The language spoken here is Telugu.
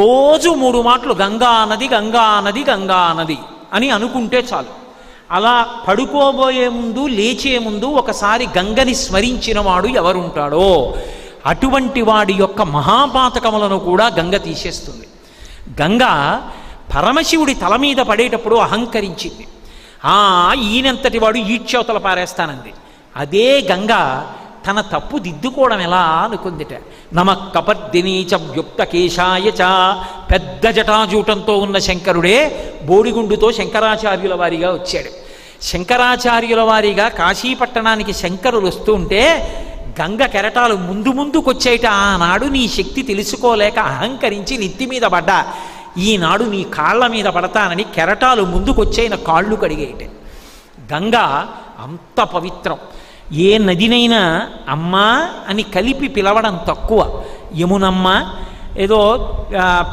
రోజు 3 మాటలు గంగా నది గంగా నది గంగా నది అని అనుకుంటే చాలు. అలా పడుకోబోయే ముందు లేచే ముందు ఒకసారి గంగని స్మరించిన వాడు ఎవరుంటాడో అటువంటి వాడి యొక్క మహాపాతకములను కూడా గంగ తీసేస్తుంది. గంగ పరమశివుడి తల మీద పడేటప్పుడు అహంకరించింది. ఈయనంతటి వాడు ఈడ్చవతల పారేస్తానంది. అదే గంగ తన తప్పు దిద్దుకోవడం ఎలా అనుకుందిట. నమ కపర్దినీచ వ్యుక్త కేశాయ చ, పెద్ద జటాజూటంతో ఉన్న శంకరుడే బోడిగుండుతో శంకరాచార్యుల వారిగా వచ్చాడు. శంకరాచార్యుల వారిగా కాశీపట్టణానికి శంకరులు వస్తూ ఉంటే గంగ కెరటాలు ముందు ముందుకొచ్చేట. ఆనాడు నీ శక్తి తెలుసుకోలేక అహంకరించి నెత్తి మీద పడ్డా, ఈనాడు నీ కాళ్ళ మీద పడతానని కెరటాలు ముందుకొచ్చేన కాళ్ళు కడిగేయట. గంగ అంత పవిత్రం. ఏ నదినైనా అమ్మా అని కలిపి పిలవడం తక్కువ. యమునమ్మ ఏదో